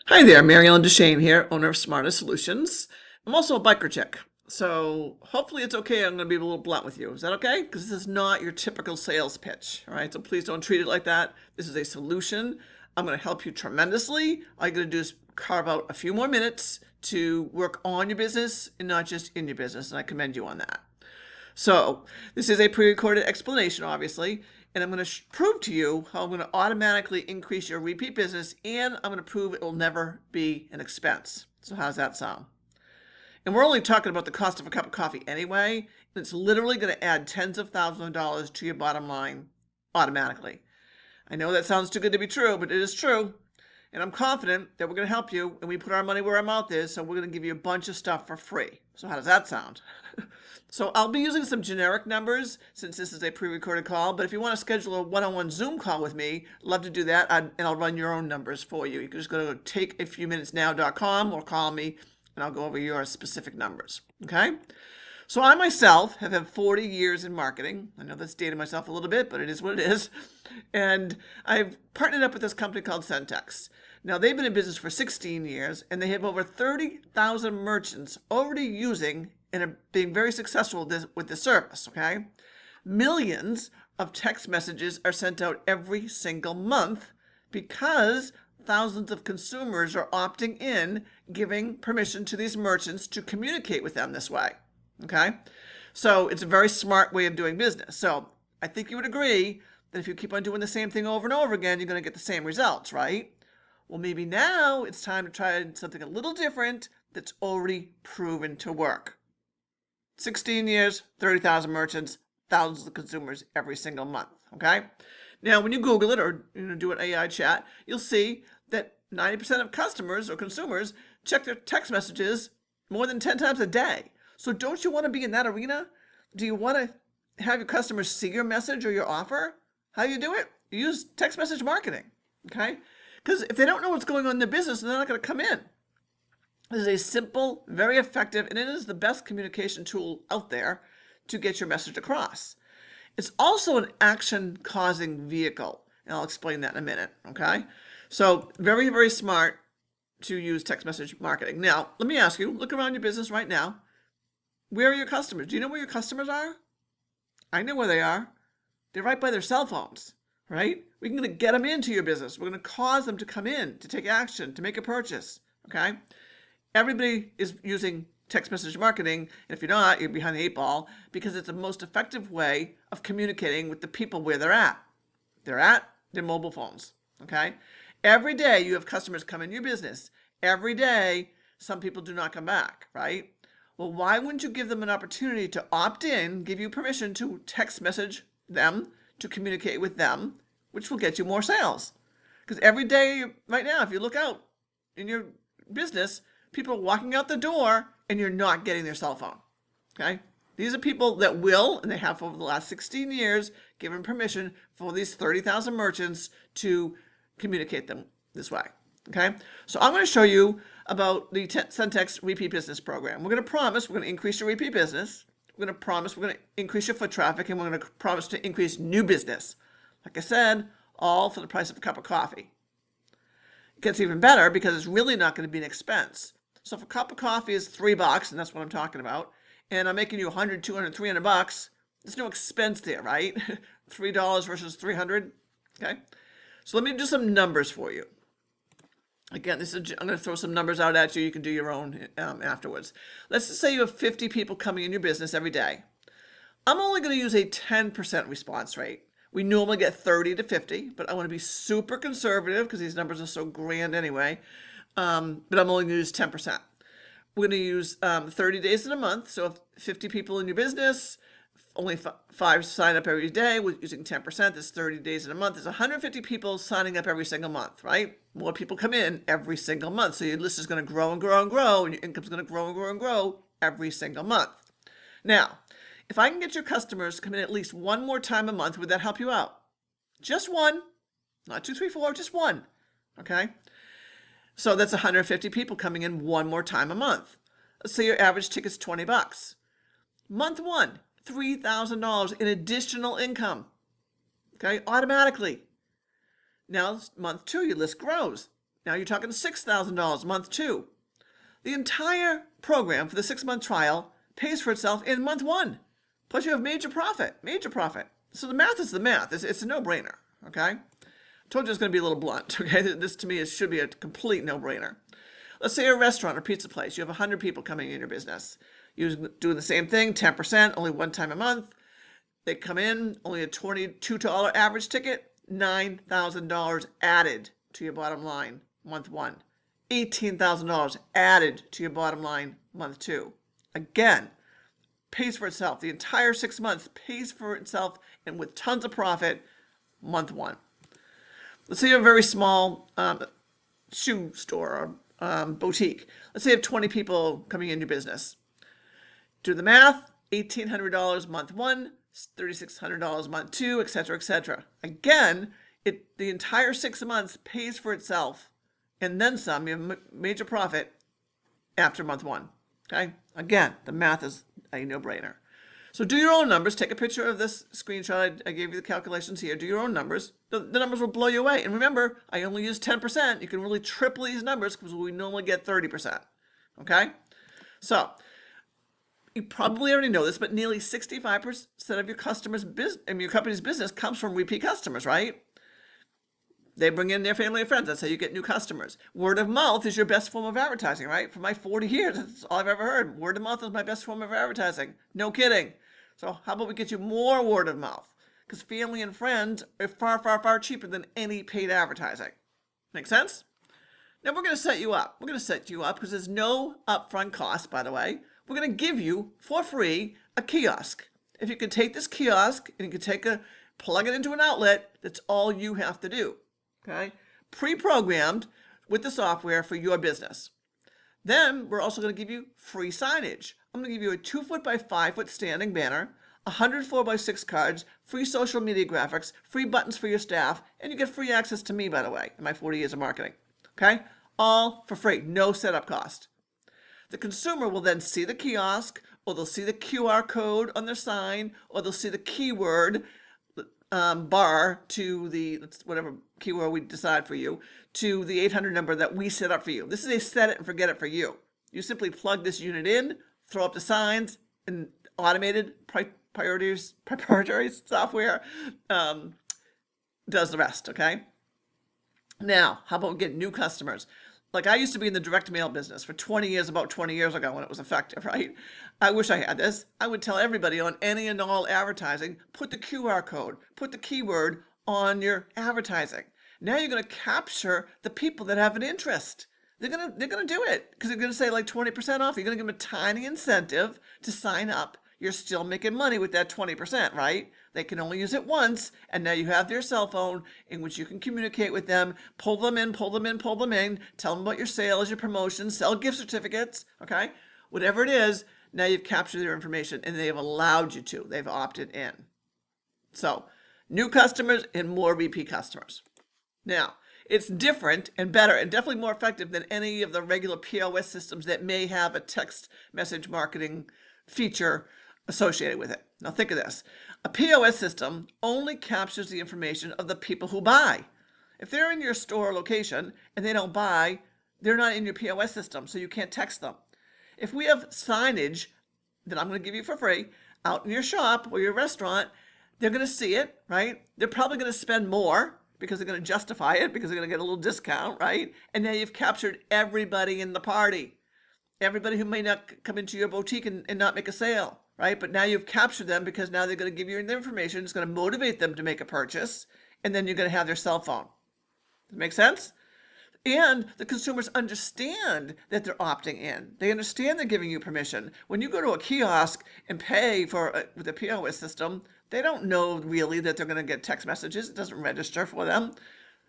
Hi there, Mary Ellen Duchesne here, owner of Smartest Solutions. I'm also a biker chick, so hopefully it's okay. I'm going to be a little blunt with you. Is that okay? Because this is not your typical sales pitch, all right? So please don't treat it like that. This is a solution. I'm going to help you tremendously. All you got to do is carve out a few more minutes to work on your business and not just in your business, and I commend you on that. So this is a pre-recorded explanation, obviously, and I'm going to prove to you how I'm going to automatically increase your repeat business, and I'm going to prove it will never be an expense. So how's that sound? And we're only talking about the cost of a cup of coffee anyway, and it's literally going to add tens of thousands of dollars to your bottom line automatically. I know that sounds too good to be true, but it is true. And I'm confident that we're going to help you, and we put our money where our mouth is, so we're going to give you a bunch of stuff for free. So how does that sound? So I'll be using some generic numbers since this is a pre-recorded call, but if you want to schedule a one-on-one Zoom call with me, I'd love to do that, and I'll run your own numbers for you. You can just go to takeafewminutesnow.com or call me, and I'll go over your specific numbers, okay? So I myself have had 40 years in marketing. I know that's dated myself a little bit, but it is what it is. And I've partnered up with this company called Centex. Now, they've been in business for 16 years, and they have over 30,000 merchants already using and are being very successful with this service, okay? Millions of text messages are sent out every single month because thousands of consumers are opting in, giving permission to these merchants to communicate with them this way, okay? So it's a very smart way of doing business. So I think you would agree that if you keep on doing the same thing over and over again, you're going to get the same results, right? Well, maybe now it's time to try something a little different that's already proven to work. 16 years, 30,000 merchants, thousands of consumers every single month, okay? Now, when you Google it or do an AI chat, you'll see that 90% of customers or consumers check their text messages more than 10 times a day. So don't you want to be in that arena? Do you want to have your customers see your message or your offer? How do you do it? You use text message marketing, okay? Because if they don't know what's going on in their business, they're not going to come in. This is a simple, very effective, and it is the best communication tool out there to get your message across. It's also an action-causing vehicle, and I'll explain that in a minute, okay? So very, very smart to use text message marketing. Now, let me ask you, look around your business right now. Where are your customers? Do you know where your customers are? I know where they are. They're right by their cell phones, right? We're going to get them into your business. We're going to cause them to come in, to take action, to make a purchase, okay? Everybody is using text message marketing, and if you're not, you're behind the eight ball because it's the most effective way of communicating with the people where they're at. They're at their mobile phones, okay? Every day you have customers come in your business. Every day, some people do not come back, right? Well, why wouldn't you give them an opportunity to opt in, give you permission to text message them, to communicate with them, which will get you more sales? Because every day, right now, if you look out in your business, people are walking out the door and you're not getting their cell phone, okay? These are people that will, and they have over the last 16 years, given permission for these 30,000 merchants to communicate them this way, okay? So I'm going to show you about the Centex Repeat Business Program. We're going to promise we're going to increase your repeat business. We're going to promise we're going to increase your foot traffic, and we're going to promise to increase new business. Like I said, all for the price of a cup of coffee. It gets even better because it's really not going to be an expense. So if a cup of coffee is $3, and that's what I'm talking about, and I'm making you 100, 200, 300 bucks, there's no expense there, right? $3 versus 300, okay? So let me do some numbers for you. Again, I'm going to throw some numbers out at you. You can do your own afterwards. Let's just say you have 50 people coming in your business every day. I'm only going to use a 10% response rate. We normally get 30 to 50, but I want to be super conservative because these numbers are so grand anyway. But I'm only going to use 10%. We're going to use 30 days in a month. So if 50 people in your business, only 5 sign up every day with using 10%. That's 30 days in a month. There's 150 people signing up every single month, right? More people come in every single month. So your list is going to grow and grow and grow, and your income is going to grow and grow and grow every single month. Now, if I can get your customers to come in at least one more time a month, would that help you out? Just one, not 2, 3, 4, just one, okay? So that's 150 people coming in one more time a month. Let's say your average ticket's $20. Month one, $3,000 in additional income, okay, automatically. Now, month two, your list grows. Now you're talking $6,000 month 2. The entire program for the 6-month trial pays for itself in month 1. Plus you have major profit, major profit. So the math is the math. It's a no-brainer, okay? I told you it's going to be a little blunt, okay? This to me should be a complete no-brainer. Let's say a restaurant or pizza place. You have 100 people coming in your business. You're doing the same thing, 10%, only one time a month. They come in, only a $22 average ticket, $9,000 added to your bottom line, month 1. $18,000 added to your bottom line, month 2. Again, pays for itself. The entire 6 months pays for itself and with tons of profit, month 1. Let's say you have a very small shoe store or boutique. Let's say you have 20 people coming in your business. Do the math, $1,800 month 1, $3,600 month 2, etc., etc. Again, the entire 6 months pays for itself, and then some. You have major profit after month 1. Okay? Again, the math is a no-brainer. So do your own numbers. Take a picture of this screenshot. I gave you the calculations here. Do your own numbers. The numbers will blow you away. And remember, I only use 10%. You can really triple these numbers because we normally get 30%. Okay? So you probably already know this, but nearly 65% of your your company's business comes from repeat customers, right? They bring in their family and friends. That's how you get new customers. Word of mouth is your best form of advertising, right? For my 40 years, that's all I've ever heard. Word of mouth is my best form of advertising. No kidding. So how about we get you more word of mouth? Because family and friends are far, far, far cheaper than any paid advertising. Make sense? Now we're going to set you up. We're going to set you up because there's no upfront cost, by the way. We're going to give you, for free, a kiosk. If you can take this kiosk and you can plug it into an outlet, that's all you have to do. Okay? Pre-programmed with the software for your business. Then we're also going to give you free signage. I'm going to give you a 2-foot by 5-foot standing banner, 100 4x6 cards, free social media graphics, free buttons for your staff, and you get free access to me, by the way, in my 40 years of marketing. Okay? All for free, no setup cost. The consumer will then see the kiosk, or they'll see the QR code on their sign, or they'll see the keyword bar to the whatever keyword we decide for you, to the 800 number that we set up for you. This is a set it and forget it for you. You simply plug this unit in, throw up the signs, and automated proprietary software does the rest, okay? Now, how about we get new customers? Like I used to be in the direct mail business for 20 years, about 20 years ago when it was effective, right? I wish I had this. I would tell everybody on any and all advertising, put the QR code, put the keyword on your advertising. Now you're going to capture the people that have an interest. They're going to do it because they're going to say like 20% off. You're going to give them a tiny incentive to sign up. You're still making money with that 20%, right? They can only use it once, and now you have their cell phone in which you can communicate with them, pull them in, tell them about your sales, your promotions, sell gift certificates, okay? Whatever it is, now you've captured their information, and they have allowed you to. They've opted in. So, new customers and more repeat customers. Now, it's different and better and definitely more effective than any of the regular POS systems that may have a text message marketing feature associated with it. Now think of this. A POS system only captures the information of the people who buy. If they're in your store location and they don't buy, they're not in your POS system, so you can't text them. If we have signage that I'm going to give you for free out in your shop or your restaurant, they're going to see it, right? They're probably going to spend more because they're going to justify it because they're going to get a little discount, right? And now you've captured everybody in the party. Everybody who may not come into your boutique and not make a sale, right? But now you've captured them because now they're going to give you the information. It's going to motivate them to make a purchase, and then you're going to have their cell phone. Does that make sense? And the consumers understand that they're opting in. They understand they're giving you permission. When you go to a kiosk and pay with a POS system, they don't know really that they're going to get text messages. It doesn't register for them.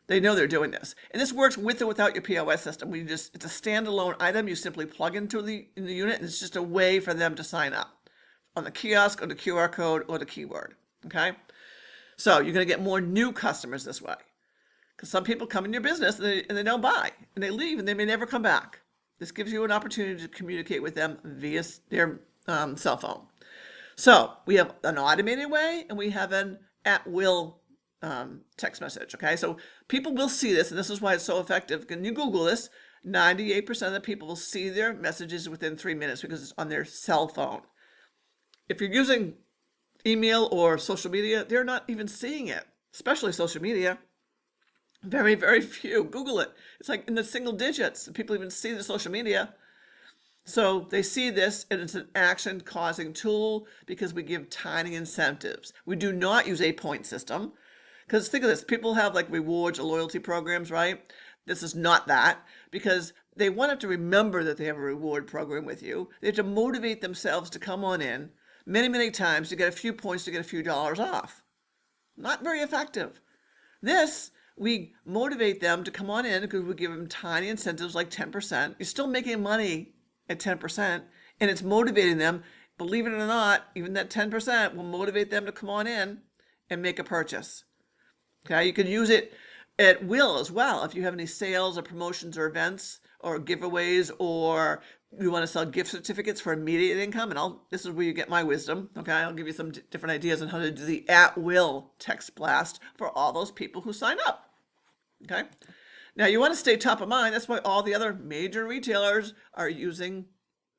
They know they're doing this. And this works with or without your POS system. It's a standalone item. You simply plug in the unit, and it's just a way for them to sign up on the kiosk or the QR code or the keyword. Okay? So you're going to get more new customers this way. Because some people come in your business and they don't buy. And they leave and they may never come back. This gives you an opportunity to communicate with them via their cell phone. So we have an automated way and we have an at-will text message. Okay, so people will see this, and this is why it's so effective. Can you Google this? 98% of the people will see their messages within 3 minutes because it's on their cell phone. If you're using email or social media, they're not even seeing it, especially social media. Very, very few. Google it. It's like in the single digits. People even see the social media. So they see this, and it's an action causing tool because we give tiny incentives. We do not use a point system because think of this. People have like rewards or loyalty programs, right? This is not that because they want to remember that they have a reward program with you. They have to motivate themselves to come on in many, many times to get a few points to get a few dollars off. Not very effective. This, we motivate them to come on in because we give them tiny incentives like 10%. You're still making money at 10%, and it's motivating them. Believe it or not, even that 10% will motivate them to come on in and make a purchase. Okay, you can use it at will as well. If you have any sales or promotions or events or giveaways, or you want to sell gift certificates for immediate income, and this is where you get my wisdom. Okay, I'll give you some different ideas on how to do the at will text blast for all those people who sign up. Okay, now you want to stay top of mind. That's why all the other major retailers are using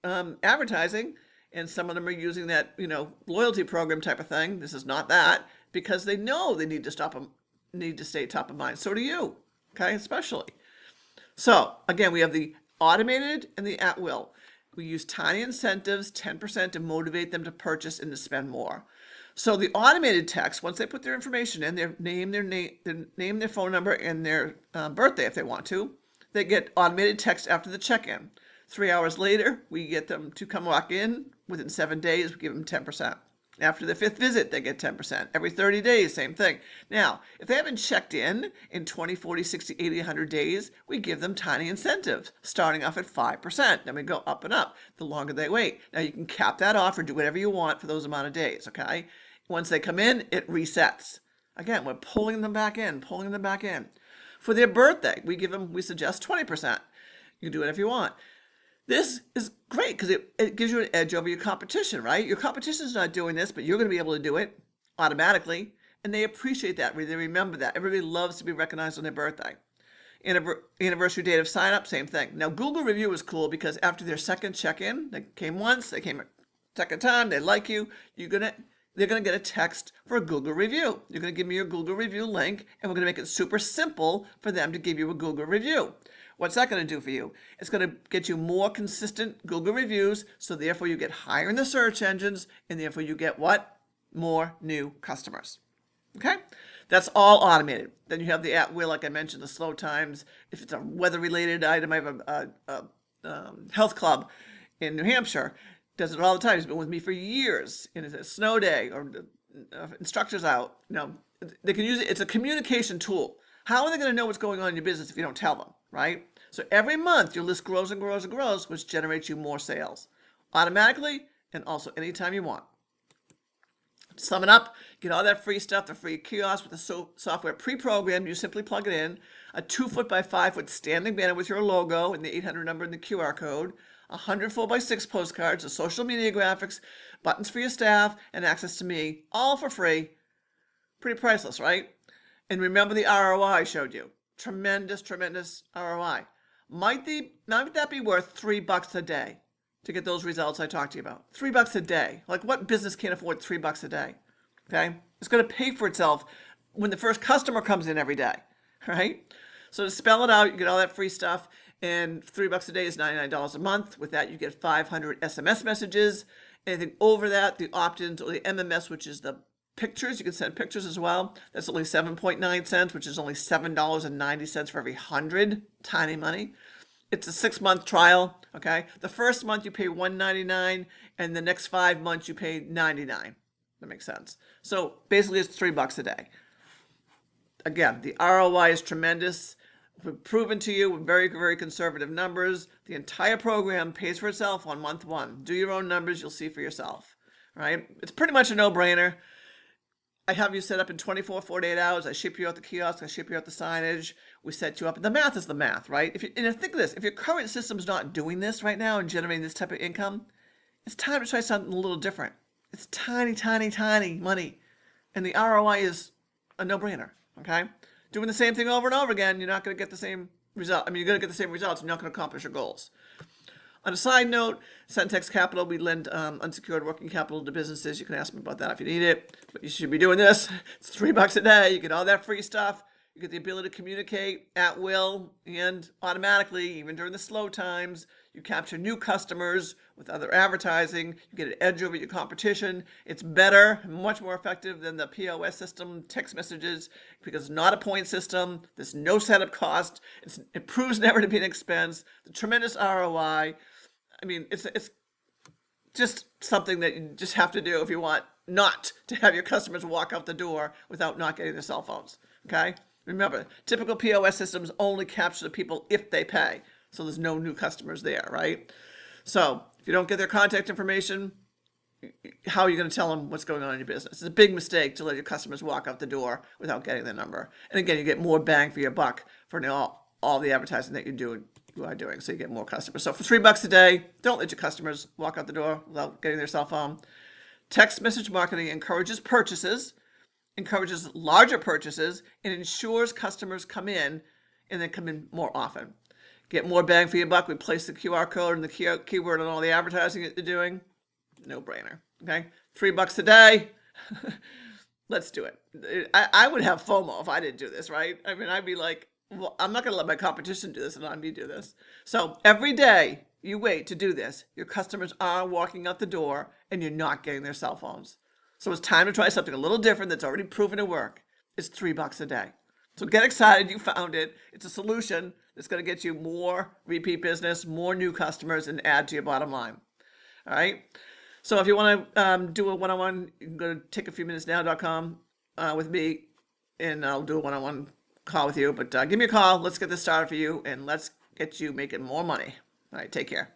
advertising, and some of them are using that loyalty program type of thing. This is not that because they know they need to stay top of mind. So do you. Okay, especially. So again, we have the automated and the at will. We use tiny incentives, 10% to motivate them to purchase and to spend more. So the automated text, once they put their information in, their name, their phone number, and their birthday if they want to, they get automated text after the check-in. 3 hours later, we get them to come walk in. Within 7 days, we give them 10%. After the 5th visit, they get 10%. Every 30 days, same thing. Now, if they haven't checked in 20, 40, 60, 80, 100 days, we give them tiny incentives, starting off at 5%. Then we go up and up the longer they wait. Now, you can cap that off or do whatever you want for those amount of days, okay? Once they come in, it resets. Again, we're pulling them back in. For their birthday, we suggest 20%. You can do whatever you want. This is great because it gives you an edge over your competition, right? Your competition is not doing this, but you're going to be able to do it automatically. And they appreciate that. They remember that. Everybody loves to be recognized on their birthday. Anniversary date of sign up, same thing. Now, Google review is cool because after their second check-in, they came once, they came a second time, they like you, they're going to get a text for a Google review. You're going to give me your Google review link, and we're going to make it super simple for them to give you a Google review. What's that going to do for you? It's going to get you more consistent Google reviews, so therefore you get higher in the search engines, and therefore you get what? More new customers. Okay? That's all automated. Then you have the at will, like I mentioned, the slow times. If it's a weather-related item, I have a health club in New Hampshire. Does it all the time. He's been with me for years. And it's a snow day or instructors out. They can use it. It's a communication tool. How are they going to know what's going on in your business if you don't tell them, right? So every month your list grows and grows and grows, which generates you more sales automatically and also anytime you want. To sum it up, get all that free stuff, the free kiosk with the software pre-programmed. You simply plug it in. A 2-foot by 5-foot standing banner with your logo and the 800 number and the QR code. 100 4x6 postcards, the social media graphics, buttons for your staff, and access to me, all for free. Pretty priceless, right? And remember the ROI I showed you. Tremendous, tremendous ROI. Might that be worth $3 a day to get those results I talked to you about? $3 a day. Like what business can't afford $3 a day? Okay? It's going to pay for itself when the first customer comes in every day, right? So to spell it out, you get all that free stuff. And $3 a day is $99 a month. With that, you get 500 SMS messages. Anything over that, the opt-ins or the MMS, which is the pictures, you can send pictures as well. That's only 7.9 cents, which is only $7.90 for every 100. Tiny money. It's a 6-month trial. Okay, the first month you pay $1.99, and the next 5 months you pay $99. That makes sense. So basically, it's $3 a day. Again, the ROI is tremendous. We've proven to you with very, very conservative numbers. The entire program pays for itself on month 1. Do your own numbers. You'll see for yourself. Right? It's pretty much a no-brainer. I have you set up in 24, 48 hours. I ship you out the kiosk. I ship you out the signage. We set you up. And the math is the math, right? And think of this. If your current system's not doing this right now and generating this type of income, it's time to try something a little different. It's tiny, tiny, tiny money. And the ROI is a no-brainer, okay? Doing the same thing over and over again, you're not going to get the same result. I mean, you're going to get the same results, you're not going to accomplish your goals. On a side note, Centex Capital, we lend unsecured working capital to businesses. You can ask me about that if you need it, but you should be doing this. It's $3 a day. You get all that free stuff. You get the ability to communicate at will and automatically, even during the slow times. You capture new customers with other advertising. You get an edge over your competition. It's better, much more effective than the POS system, text messages, because it's not a point system. There's no setup cost. It proves never to be an expense. The tremendous ROI. I mean, it's just something that you just have to do if you want not to have your customers walk out the door without not getting their cell phones, okay? Remember, typical POS systems only capture the people if they pay. So there's no new customers there, right? So if you don't get their contact information, how are you going to tell them what's going on in your business? It's a big mistake to let your customers walk out the door without getting their number. And again, you get more bang for your buck for all the advertising that you are doing. So you get more customers. So for $3 a day, don't let your customers walk out the door without getting their cell phone. Text message marketing encourages purchases, encourages larger purchases, and ensures customers come in and then come in more often. Get more bang for your buck. We place the QR code and the keyword on all the advertising that you're doing. No brainer. Okay, $3 a day. Let's do it. I would have FOMO if I didn't do this, right? I mean, I'd be like, well, I'm not going to let my competition do this and not me do this. So every day you wait to do this, your customers are walking out the door and you're not getting their cell phones. So it's time to try something a little different that's already proven to work. It's $3 a day. So get excited, you found it. It's a solution that's going to get you more repeat business, more new customers, and add to your bottom line. All right? So if you want to do a one-on-one, you can go to takeafewminutesnow.com with me, and I'll do a one-on-one call with you. But give me a call. Let's get this started for you, and let's get you making more money. All right, take care.